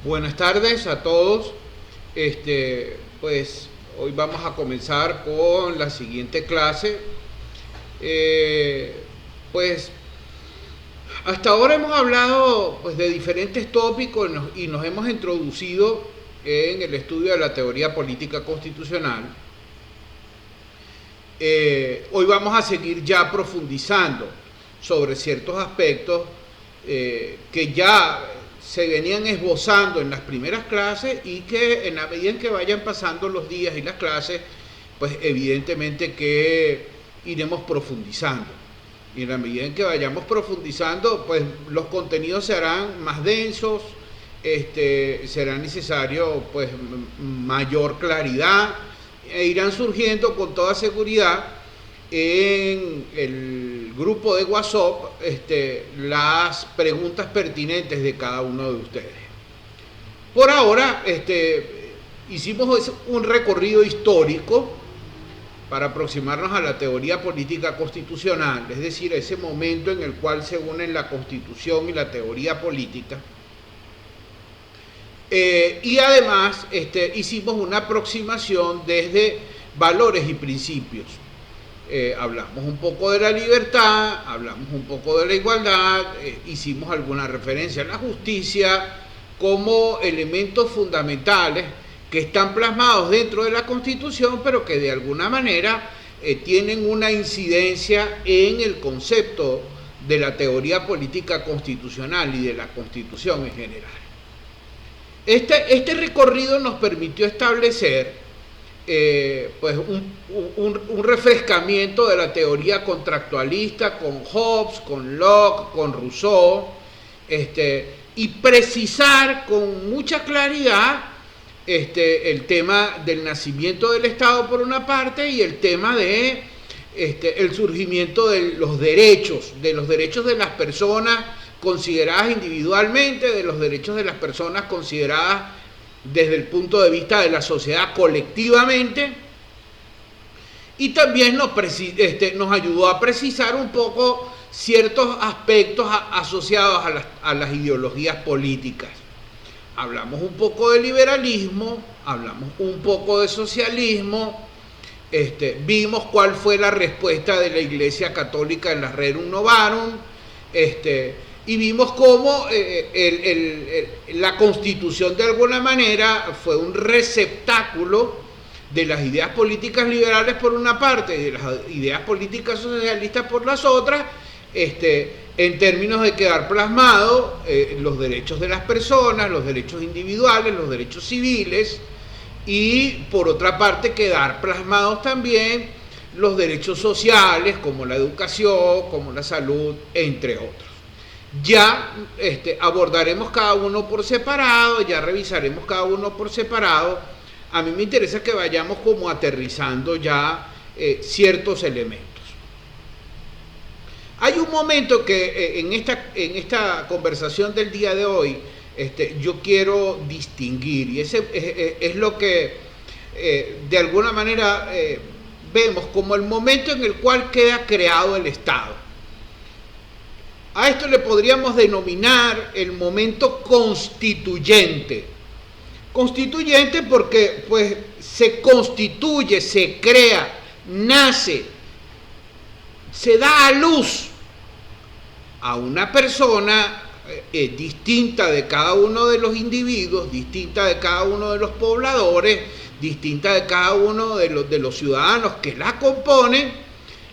Buenas tardes a todos. Pues hoy vamos a comenzar con la siguiente clase. Pues hasta ahora hemos hablado pues, de diferentes tópicos y nos hemos introducido en el estudio de la teoría política constitucional. Hoy vamos a seguir ya profundizando sobre ciertos aspectos que ya se venían esbozando en las primeras clases y que en la medida en que vayan pasando los días y las clases, pues evidentemente que iremos profundizando. Y en la medida en que vayamos profundizando, pues los contenidos se harán más densos, será necesario pues mayor claridad e irán surgiendo con toda seguridad en el grupo de WhatsApp las preguntas pertinentes de cada uno de ustedes. Por ahora hicimos un recorrido histórico para aproximarnos a la teoría política constitucional, es decir, ese momento en el cual se unen la Constitución y la teoría política. Y además hicimos una aproximación desde valores y principios. Hablamos un poco de la libertad, hablamos un poco de la igualdad, hicimos alguna referencia a la justicia como elementos fundamentales que están plasmados dentro de la Constitución, pero que de alguna manera tienen una incidencia en el concepto de la teoría política constitucional y de la Constitución en general. Este recorrido nos permitió establecer pues un refrescamiento de la teoría contractualista con Hobbes, con Locke, con Rousseau, y precisar con mucha claridad el tema del nacimiento del Estado por una parte y el tema de el surgimiento de los derechos de las personas consideradas individualmente, de los derechos de las personas consideradas desde el punto de vista de la sociedad colectivamente, y también nos ayudó a precisar un poco ciertos aspectos asociados a las ideologías políticas. Hablamos un poco de liberalismo, hablamos un poco de socialismo, vimos cuál fue la respuesta de la Iglesia Católica en la Rerum Novarum, y vimos cómo la Constitución de alguna manera fue un receptáculo de las ideas políticas liberales por una parte y de las ideas políticas socialistas por las otras, en términos de quedar plasmados los derechos de las personas, los derechos individuales, los derechos civiles, y por otra parte quedar plasmados también los derechos sociales como la educación, como la salud, entre otros. Ya abordaremos cada uno por separado, ya revisaremos cada uno por separado. A mí me interesa que vayamos como aterrizando ya ciertos elementos. Hay un momento que en esta conversación del día de hoy yo quiero distinguir, y ese es lo que de alguna manera vemos como el momento en el cual queda creado el Estado. A esto le podríamos denominar el momento constituyente. Constituyente porque pues se constituye, se crea, nace, se da a luz a una persona distinta de cada uno de los individuos, distinta de cada uno de los pobladores, distinta de cada uno de los ciudadanos que la componen,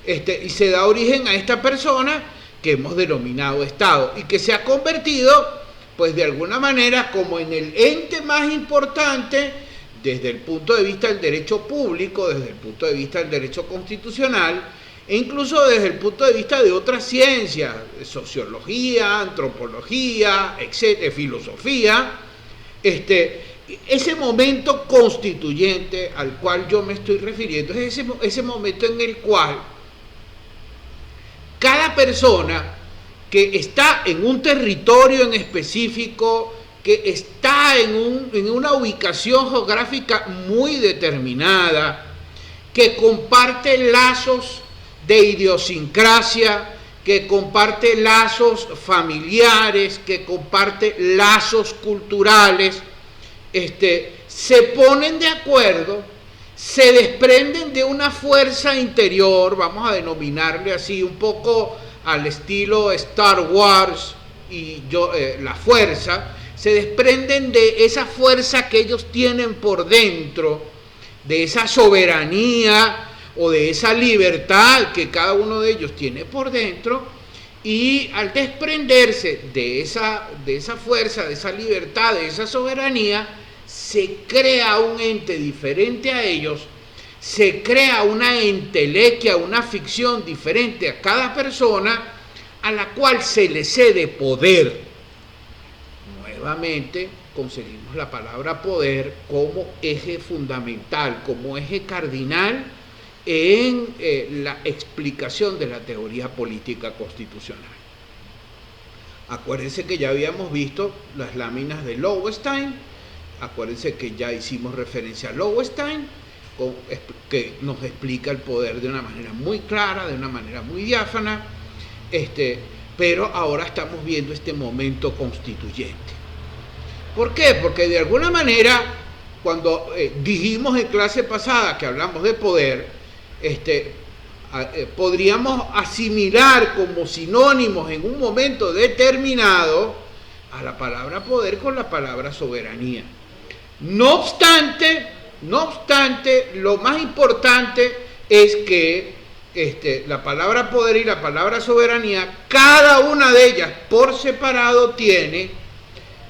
y se da origen a esta persona que hemos denominado Estado y que se ha convertido pues de alguna manera como en el ente más importante desde el punto de vista del derecho público, desde el punto de vista del derecho constitucional e incluso desde el punto de vista de otras ciencias, sociología, antropología, etcétera, filosofía. Ese momento constituyente al cual yo me estoy refiriendo es ese momento en el cual cada persona que está en un territorio en específico, que está en una ubicación geográfica muy determinada, que comparte lazos de idiosincrasia, que comparte lazos familiares, que comparte lazos culturales, se ponen de acuerdo, se desprenden de una fuerza interior, vamos a denominarle así, un poco al estilo Star Wars y la fuerza, se desprenden de esa fuerza que ellos tienen por dentro, de esa soberanía o de esa libertad que cada uno de ellos tiene por dentro, y al desprenderse de esa fuerza, de esa libertad, de esa soberanía, se crea un ente diferente a ellos, se crea una entelequia, una ficción diferente a cada persona, a la cual se le cede poder. Nuevamente conseguimos la palabra poder como eje fundamental, como eje cardinal en la explicación de la teoría política constitucional. Acuérdense que ya habíamos visto las láminas de Lowenstein, acuérdense que ya hicimos referencia a Lowenstein, que nos explica el poder de una manera muy clara, de una manera muy diáfana, pero ahora estamos viendo este momento constituyente. ¿Por qué? Porque de alguna manera, cuando dijimos en clase pasada que hablamos de poder, podríamos asimilar como sinónimos en un momento determinado a la palabra poder con la palabra soberanía. No obstante, lo más importante es que la palabra poder y la palabra soberanía, cada una de ellas por separado tiene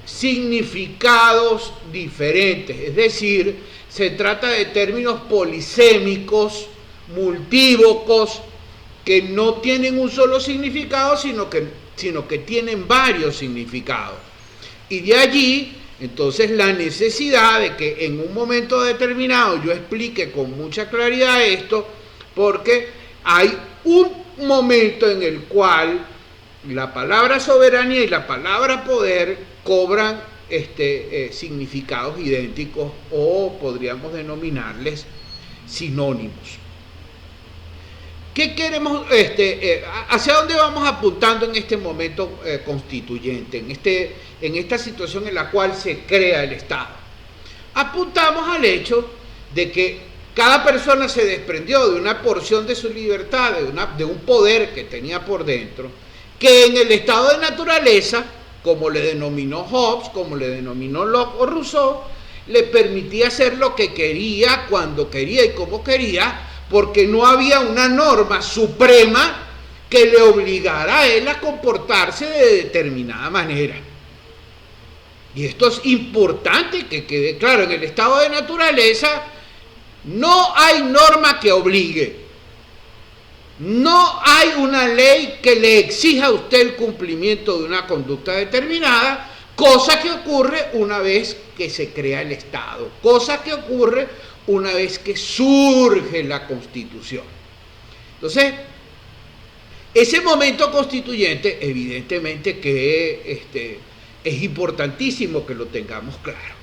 significados diferentes, es decir, se trata de términos polisémicos, multívocos, que no tienen un solo significado, sino que tienen varios significados. Y de allí, entonces, la necesidad de que en un momento determinado yo explique con mucha claridad esto, porque hay un momento en el cual la palabra soberanía y la palabra poder cobran significados idénticos, o podríamos denominarles sinónimos. ¿Qué queremos, hacia dónde vamos apuntando en este momento constituyente, en esta situación en la cual se crea el Estado? Apuntamos al hecho de que cada persona se desprendió de una porción de su libertad, de un poder que tenía por dentro, que en el estado de naturaleza, como le denominó Hobbes, como le denominó Locke o Rousseau, le permitía hacer lo que quería, cuando quería y como quería, porque no había una norma suprema que le obligara a él a comportarse de determinada manera. Y esto es importante que quede claro: en el estado de naturaleza no hay norma que obligue. No hay una ley que le exija a usted el cumplimiento de una conducta determinada, cosa que ocurre una vez que se crea el Estado, cosa que ocurre una vez que surge la Constitución. Entonces, ese momento constituyente, evidentemente que es importantísimo que lo tengamos claro.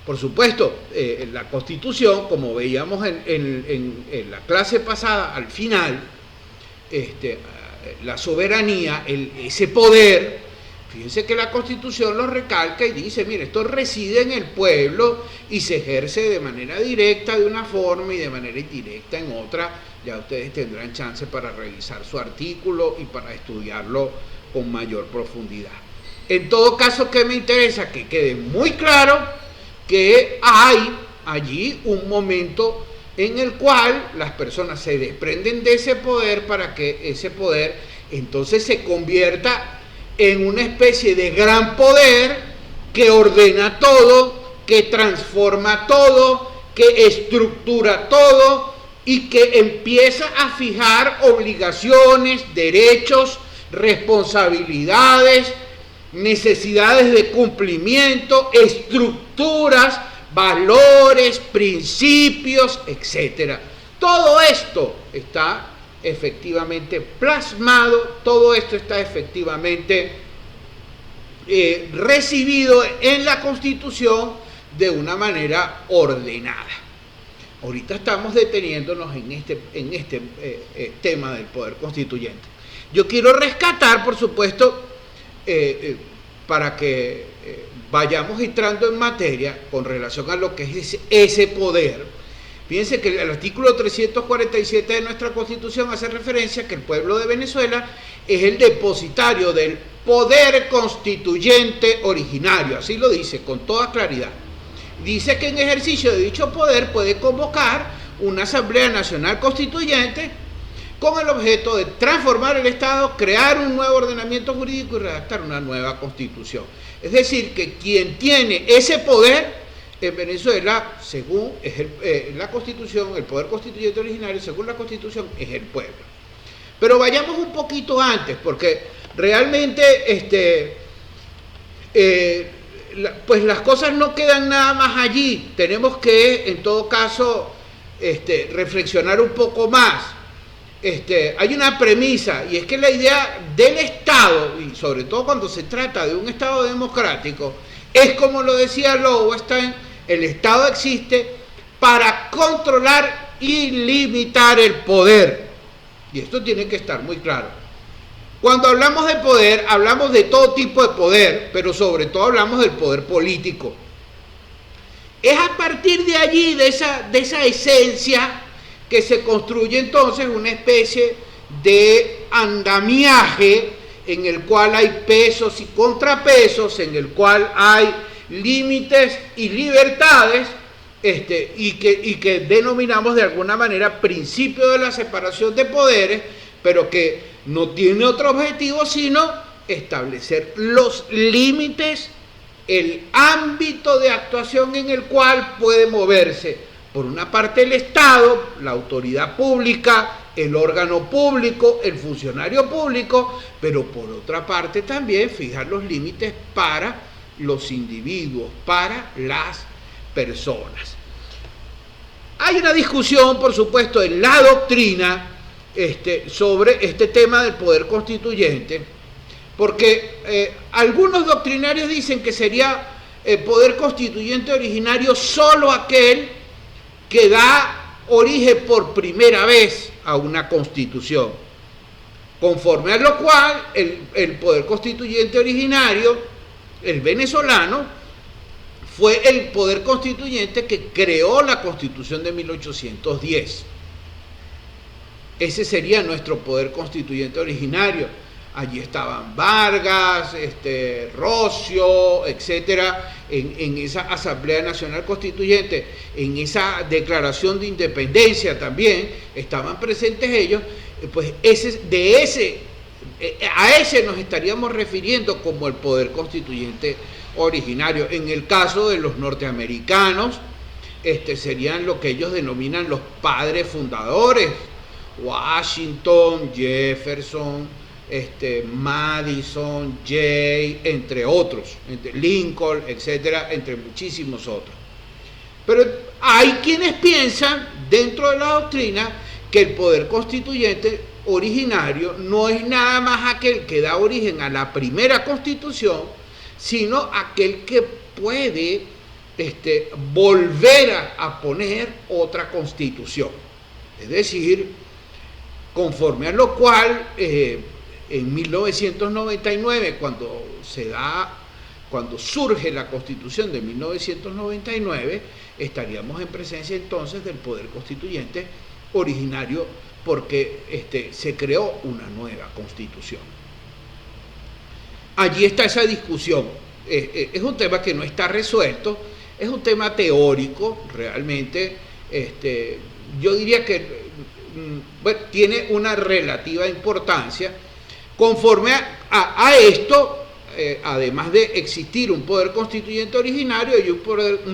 Por supuesto, la Constitución, como veíamos en la clase pasada, al final, la soberanía, ese poder, fíjense que la Constitución lo recalca y dice: mire, esto reside en el pueblo y se ejerce de manera directa de una forma y de manera indirecta en otra. Ya ustedes tendrán chance para revisar su artículo y para estudiarlo con mayor profundidad. En todo caso, ¿qué me interesa? Que quede muy claro que hay allí un momento en el cual las personas se desprenden de ese poder para que ese poder entonces se convierta en una especie de gran poder que ordena todo, que transforma todo, que estructura todo y que empieza a fijar obligaciones, derechos, responsabilidades, necesidades de cumplimiento, estructuras, valores, principios, etc. Todo esto está efectivamente plasmado, todo esto está efectivamente recibido en la Constitución de una manera ordenada. Ahorita estamos deteniéndonos en este tema del poder constituyente. Yo quiero rescatar, por supuesto, para que vayamos entrando en materia con relación a lo que es ese poder. Fíjense que el artículo 347 de nuestra Constitución hace referencia a que el pueblo de Venezuela es el depositario del poder constituyente originario, así lo dice con toda claridad. Dice que en ejercicio de dicho poder puede convocar una Asamblea Nacional Constituyente con el objeto de transformar el Estado, crear un nuevo ordenamiento jurídico y redactar una nueva Constitución. Es decir, que quien tiene ese poder en Venezuela, según la Constitución, el poder constituyente originario, según la Constitución, es el pueblo. Pero vayamos un poquito antes, porque realmente pues las cosas no quedan nada más allí. Tenemos que, en todo caso, reflexionar un poco más. Hay una premisa, y es que la idea del Estado, y sobre todo cuando se trata de un Estado democrático, es como lo decía Lowenstein: el Estado existe para controlar y limitar el poder. Y esto tiene que estar muy claro. Cuando hablamos de poder, hablamos de todo tipo de poder, pero sobre todo hablamos del poder político. Es a partir de allí, de esa esencia, que se construye entonces una especie de andamiaje en el cual hay pesos y contrapesos, en el cual hay límites y libertades, y que denominamos de alguna manera principio de la separación de poderes, pero que no tiene otro objetivo sino establecer los límites, el ámbito de actuación en el cual puede moverse, por una parte, el Estado, la autoridad pública, el órgano público, el funcionario público, pero por otra parte también fijar los límites para los individuos, para las personas. Hay una discusión, por supuesto, en la doctrina sobre este tema del poder constituyente, porque algunos doctrinarios dicen que sería el poder constituyente originario solo aquel que da origen por primera vez a una constitución, conforme a lo cual el poder constituyente originario, el venezolano, fue el poder constituyente que creó la Constitución de 1810. Ese sería nuestro poder constituyente originario. Allí estaban Vargas, Rocio, etcétera, en esa Asamblea Nacional Constituyente, en esa Declaración de Independencia también estaban presentes ellos. Pues a ese nos estaríamos refiriendo como el poder constituyente originario. En el caso de los norteamericanos, serían lo que ellos denominan los padres fundadores: Washington, Jefferson, Madison, Jay, entre otros, Lincoln, etcétera, entre muchísimos otros. Pero hay quienes piensan dentro de la doctrina que el poder constituyente originario no es nada más aquel que da origen a la primera Constitución, sino aquel que puede volver a poner otra Constitución. Es decir, conforme a lo cual en 1999, cuando surge la Constitución de 1999, estaríamos en presencia entonces del poder constituyente originario, porque se creó una nueva Constitución. Allí está esa discusión. Es un tema que no está resuelto, es un tema teórico realmente. Yo diría que tiene una relativa importancia. Conforme a esto, además de existir un poder constituyente originario y un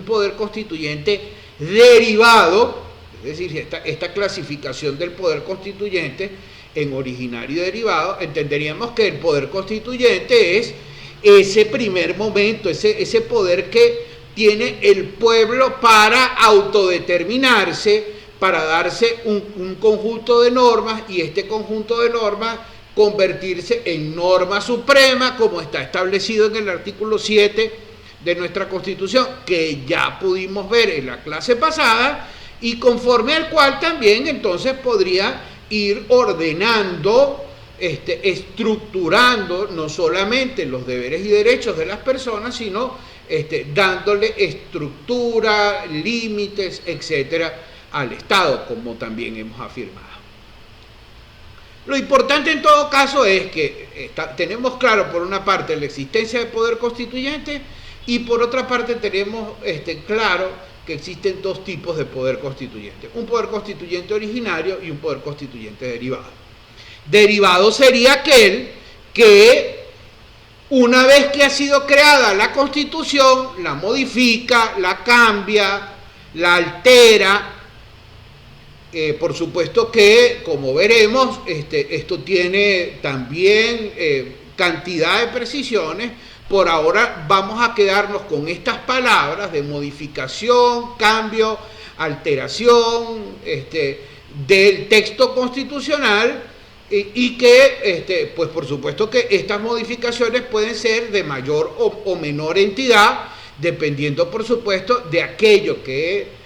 poder constituyente derivado, es decir, esta clasificación del poder constituyente en originario y derivado, entenderíamos que el poder constituyente es ese primer momento, ese poder que tiene el pueblo para autodeterminarse, para darse un conjunto de normas, y este conjunto de normas convertirse en norma suprema, como está establecido en el artículo 7 de nuestra Constitución, que ya pudimos ver en la clase pasada, y conforme al cual también entonces podría ir ordenando estructurando no solamente los deberes y derechos de las personas, sino dándole estructura, límites, etcétera, al Estado, como también hemos afirmado. Lo importante en todo caso es que tenemos claro por una parte la existencia del poder constituyente y por otra parte tenemos claro que existen dos tipos de poder constituyente, un poder constituyente originario y un poder constituyente derivado. Derivado sería aquel que una vez que ha sido creada la Constitución, la modifica, la cambia, la altera. Por supuesto que, como veremos, esto tiene también cantidad de precisiones. Por ahora vamos a quedarnos con estas palabras de modificación, cambio, alteración del texto constitucional y que, pues por supuesto que estas modificaciones pueden ser de mayor o menor entidad, dependiendo por supuesto de aquello que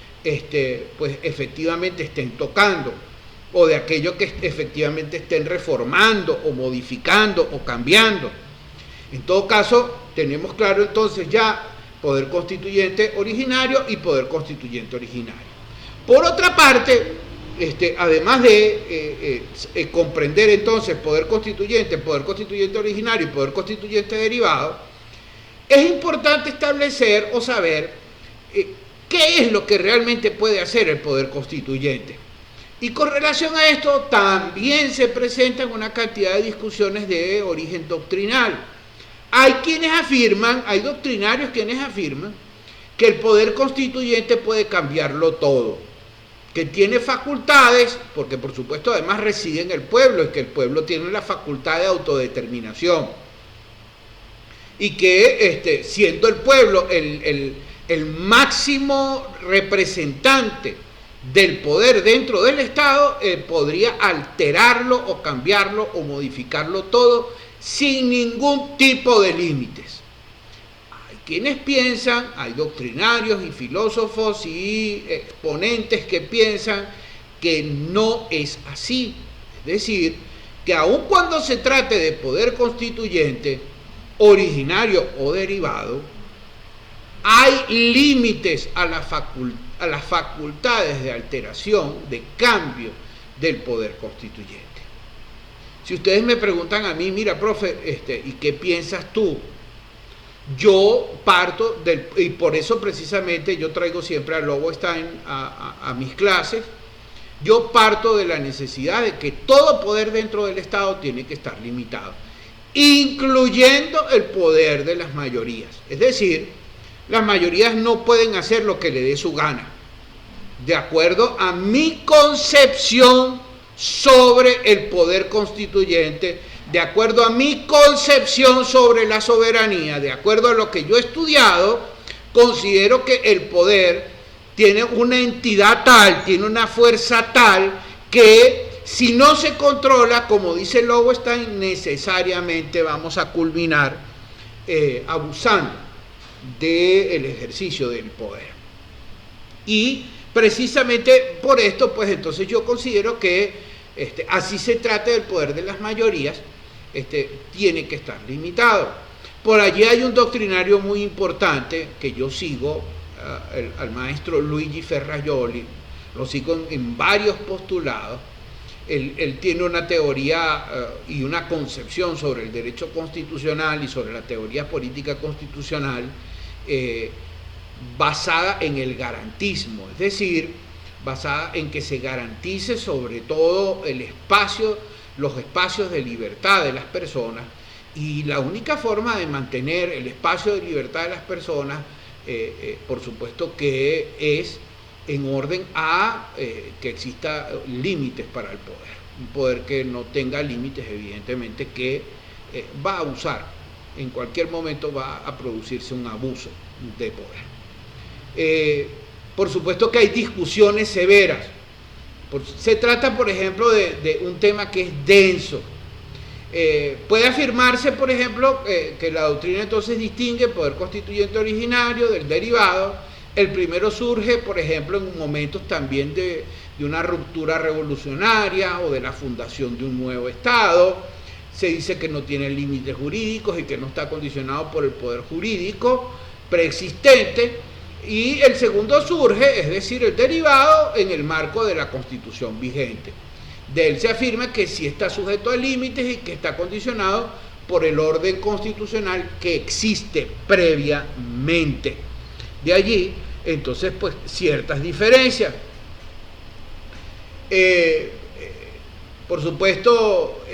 pues efectivamente estén tocando o de aquello que efectivamente estén reformando o modificando o cambiando. En todo caso, tenemos claro entonces ya poder constituyente originario y poder constituyente originario. Por otra parte, además de comprender entonces poder constituyente originario y poder constituyente derivado, es importante establecer o saber ¿qué es lo que realmente puede hacer el poder constituyente? Y con relación a esto también se presentan una cantidad de discusiones de origen doctrinal. Hay doctrinarios quienes afirman que el poder constituyente puede cambiarlo todo, que tiene facultades, porque por supuesto además reside en el pueblo, y que el pueblo tiene la facultad de autodeterminación, y que siendo el pueblo el máximo representante del poder dentro del Estado, podría alterarlo o cambiarlo o modificarlo todo sin ningún tipo de límites. Hay quienes piensan, hay doctrinarios y filósofos y exponentes que piensan que no es así. Es decir, que aun cuando se trate de poder constituyente, originario o derivado, hay límites a las facultades de alteración, de cambio del poder constituyente. Si ustedes me preguntan a mí, mira, profe, ¿y qué piensas tú? Yo parto y por eso precisamente yo traigo siempre a Lowenstein a mis clases, yo parto de la necesidad de que todo poder dentro del Estado tiene que estar limitado, incluyendo el poder de las mayorías. Es decir, las mayorías no pueden hacer lo que le dé su gana, de acuerdo a mi concepción sobre el poder constituyente, de acuerdo a mi concepción sobre la soberanía, de acuerdo a lo que yo he estudiado, considero que el poder tiene una entidad tal, tiene una fuerza tal, que si no se controla, como dice Lowenstein, necesariamente vamos a culminar abusando del ejercicio del poder. Y precisamente por esto, pues entonces yo considero que así se trata del poder de las mayorías, tiene que estar limitado. Por allí hay un doctrinario muy importante que yo sigo, al maestro Luigi Ferrajoli, lo sigo en varios postulados. Él tiene una teoría y una concepción sobre el derecho constitucional y sobre la teoría política constitucional basada en el garantismo, es decir, basada en que se garantice sobre todo los espacios de libertad de las personas, y la única forma de mantener el espacio de libertad de las personas, por supuesto que es en orden a que exista límites para el poder. Un poder que no tenga límites, evidentemente, que va a abusar, en cualquier momento va a producirse un abuso de poder. Por supuesto que hay discusiones severas. Se trata, por ejemplo, de un tema que es denso. Puede afirmarse, por ejemplo, que la doctrina entonces distingue el poder constituyente originario del derivado. El primero surge, por ejemplo, en momentos también de una ruptura revolucionaria o de la fundación de un nuevo Estado. se dice que no tiene límites jurídicos y que no está condicionado por el poder jurídico preexistente, y el segundo surge, es decir, el derivado, en el marco de la Constitución vigente. De él se afirma que sí está sujeto a límites y que está condicionado por el orden constitucional que existe previamente. De allí, entonces, pues, ciertas diferencias. Por supuesto,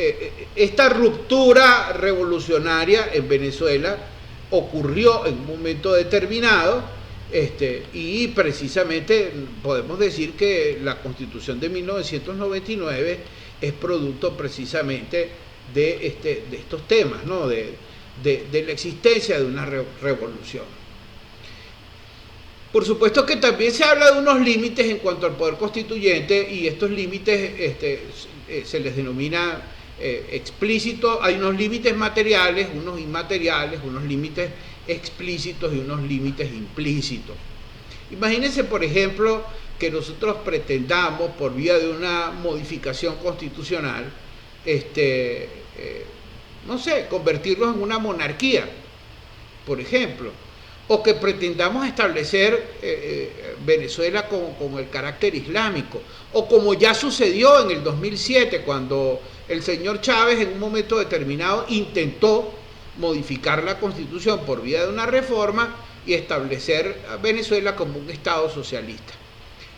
esta ruptura revolucionaria en Venezuela ocurrió en un momento determinado, y precisamente podemos decir que la Constitución de 1999 es producto precisamente de estos temas, ¿no? de la existencia de una revolución. Por supuesto que también se habla de unos límites en cuanto al poder constituyente, y estos límites se les denomina explícitos. Hay unos límites materiales, unos inmateriales, unos límites explícitos y unos límites implícitos. Imagínense, por ejemplo, que nosotros pretendamos, por vía de una modificación constitucional, no sé, convertirlos en una monarquía, por ejemplo, o que pretendamos establecer Venezuela con el carácter islámico, o como ya sucedió en el 2007, cuando el señor Chávez en un momento determinado intentó modificar la Constitución por vía de una reforma y establecer a Venezuela como un Estado socialista.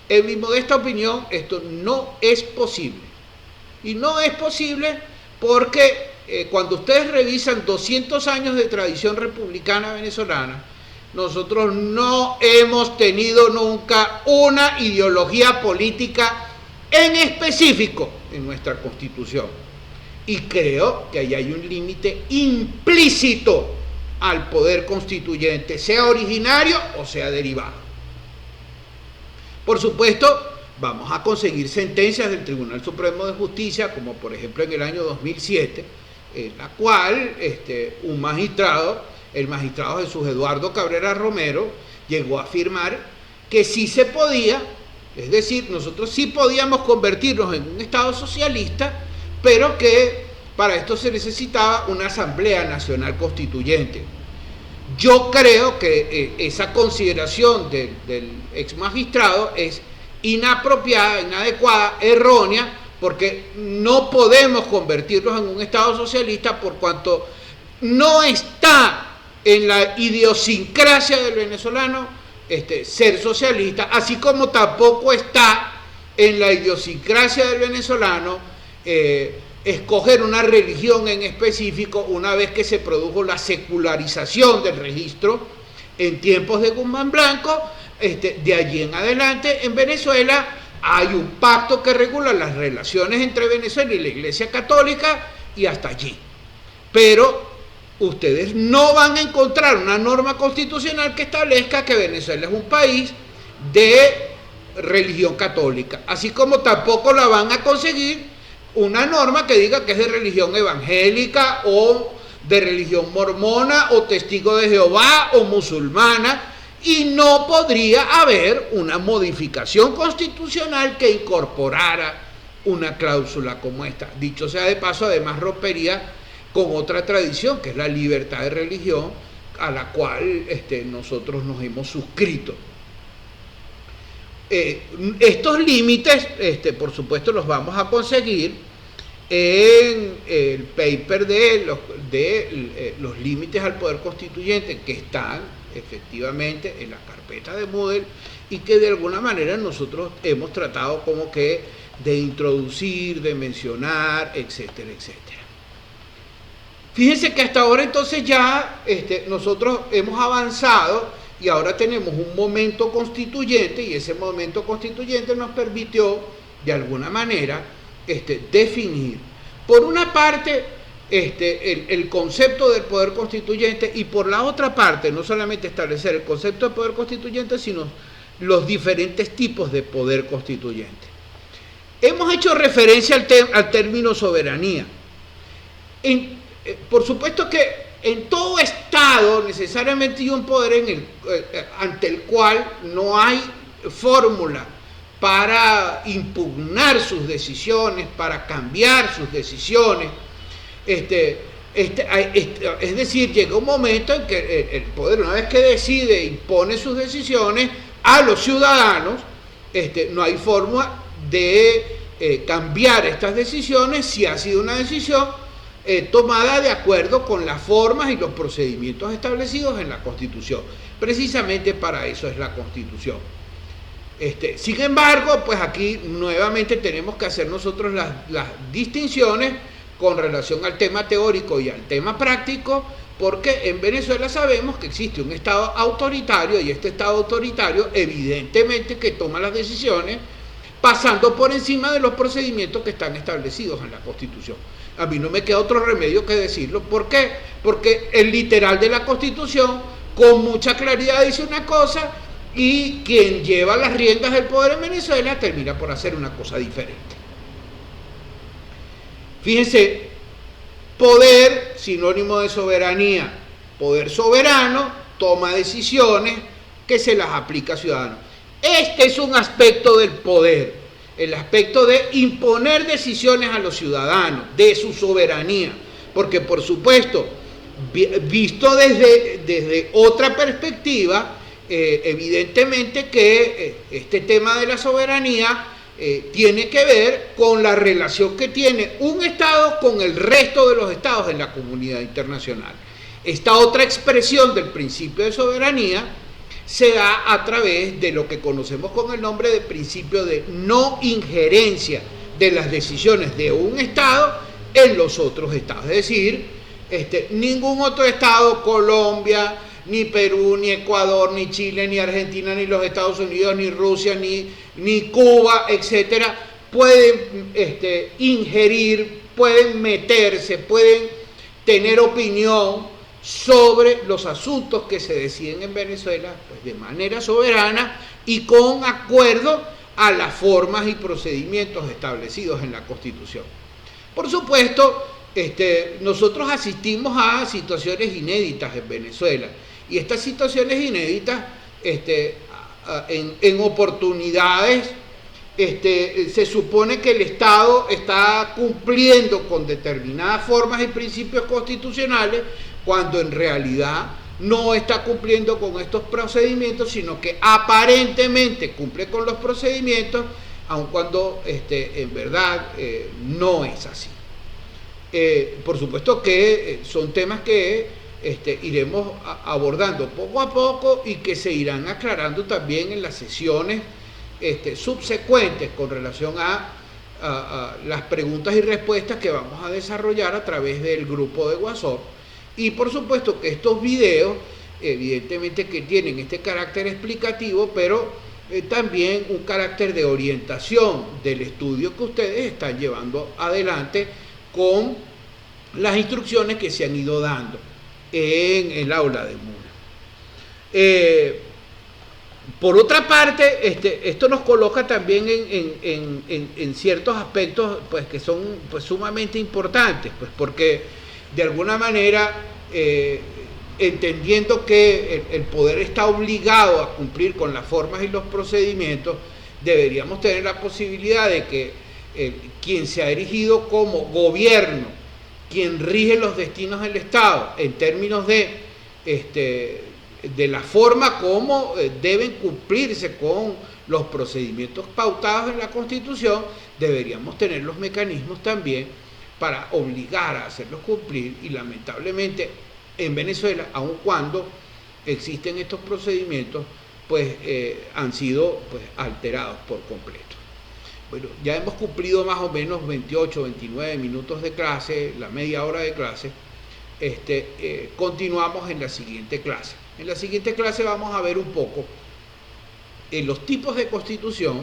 En mi modesta opinión, esto no es posible. Y no es posible porque cuando ustedes revisan 200 años de tradición republicana venezolana, nosotros no hemos tenido nunca una ideología política en específico en nuestra Constitución. Y creo que ahí hay un límite implícito al poder constituyente, sea originario o sea derivado. Por supuesto, vamos a conseguir sentencias del Tribunal Supremo de Justicia, como por ejemplo en el año 2007, en la cual un magistrado, el magistrado Jesús Eduardo Cabrera Romero, llegó a afirmar que sí se podía, es decir, nosotros sí podíamos convertirnos en un Estado socialista, pero que para esto se necesitaba una Asamblea Nacional Constituyente. Yo creo que esa consideración del ex magistrado es inapropiada, inadecuada, errónea, porque no podemos convertirnos en un Estado socialista por cuanto no está en la idiosincrasia del venezolano ser socialista, así como tampoco está en la idiosincrasia del venezolano escoger una religión en específico una vez que se produjo la secularización del registro en tiempos de Guzmán Blanco. De allí en adelante en Venezuela hay un pacto que regula las relaciones entre Venezuela y la Iglesia Católica y hasta allí. Pero ustedes no van a encontrar una norma constitucional que establezca que Venezuela es un país de religión católica, así como tampoco la van a conseguir una norma que diga que es de religión evangélica o de religión mormona o testigo de Jehová o musulmana, y no podría haber una modificación constitucional que incorporara una cláusula como esta. Dicho sea de paso, además rompería con otra tradición, que es la libertad de religión, a la cual nosotros nos hemos suscrito. Estos límites, por supuesto, los vamos a conseguir en el paper de los límites al poder constituyente, que están efectivamente en la carpeta de Moodle y que de alguna manera nosotros hemos tratado como que de introducir, de mencionar, etcétera, etcétera. Fíjense que hasta ahora entonces ya nosotros hemos avanzado y ahora tenemos un momento constituyente, y ese momento constituyente nos permitió de alguna manera definir, por una parte, el concepto del poder constituyente, y por la otra parte, no solamente establecer el concepto de poder constituyente, sino los diferentes tipos de poder constituyente. Hemos hecho referencia al término soberanía. Por supuesto que en todo Estado necesariamente hay un poder ante el cual no hay fórmula para impugnar sus decisiones, para cambiar sus decisiones, Es decir, llega un momento en que el poder, una vez que decide, impone sus decisiones a los ciudadanos, no hay forma de cambiar estas decisiones si ha sido una decisión tomada de acuerdo con las formas y los procedimientos establecidos en la Constitución. Precisamente para eso es la Constitución. Sin embargo, pues aquí nuevamente tenemos que hacer nosotros las distinciones con relación al tema teórico y al tema práctico, porque en Venezuela sabemos que existe un Estado autoritario y este Estado autoritario evidentemente que toma las decisiones pasando por encima de los procedimientos que están establecidos en la Constitución. A mí no me queda otro remedio que decirlo. ¿Por qué? Porque el literal de la Constitución con mucha claridad dice una cosa y quien lleva las riendas del poder en Venezuela termina por hacer una cosa diferente. Fíjense, poder, sinónimo de soberanía, poder soberano, toma decisiones que se las aplica a ciudadanos. Este es un aspecto del poder, el aspecto de imponer decisiones a los ciudadanos, de su soberanía, porque por supuesto, visto desde otra perspectiva, evidentemente que este tema de la soberanía tiene que ver con la relación que tiene un Estado con el resto de los Estados en la comunidad internacional. Esta otra expresión del principio de soberanía se da a través de lo que conocemos con el nombre de principio de no injerencia de las decisiones de un Estado en los otros Estados. Es decir, ningún otro Estado, Colombia, ni Perú, ni Ecuador, ni Chile, ni Argentina, ni los Estados Unidos, ni Rusia, ni Cuba, etcétera, pueden ingerir, pueden meterse, pueden tener opinión sobre los asuntos que se deciden en Venezuela pues, de manera soberana y con acuerdo a las formas y procedimientos establecidos en la Constitución. Por supuesto, nosotros asistimos a situaciones inéditas en Venezuela y estas situaciones inéditas en oportunidades se supone que el Estado está cumpliendo con determinadas formas y principios constitucionales cuando en realidad no está cumpliendo con estos procedimientos, sino que aparentemente cumple con los procedimientos, aun cuando en verdad no es así. Por supuesto que son temas que iremos abordando poco a poco y que se irán aclarando también en las sesiones subsecuentes con relación a las preguntas y respuestas que vamos a desarrollar a través del grupo de WhatsApp. Y por supuesto que estos videos, evidentemente que tienen este carácter explicativo, pero también un carácter de orientación del estudio que ustedes están llevando adelante con las instrucciones que se han ido dando en el aula de Mura. Por otra parte, esto nos coloca también en ciertos aspectos pues, que son pues, sumamente importantes, pues, porque de alguna manera, entendiendo que el poder está obligado a cumplir con las formas y los procedimientos, deberíamos tener la posibilidad de que quien se ha erigido como gobierno, quien rige los destinos del Estado en términos de la forma como deben cumplirse con los procedimientos pautados en la Constitución, deberíamos tener los mecanismos también para obligar a hacerlos cumplir y lamentablemente en Venezuela, aun cuando existen estos procedimientos, pues han sido pues, alterados por completo. Bueno, ya hemos cumplido más o menos 28, 29 minutos de clase, la media hora de clase. Continuamos en la siguiente clase. En la siguiente clase vamos a ver un poco los tipos de constitución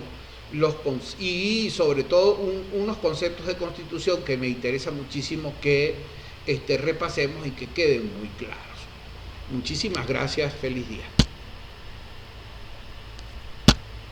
y sobre todo unos conceptos de constitución que me interesa muchísimo que repasemos y que queden muy claros. Muchísimas gracias, feliz día.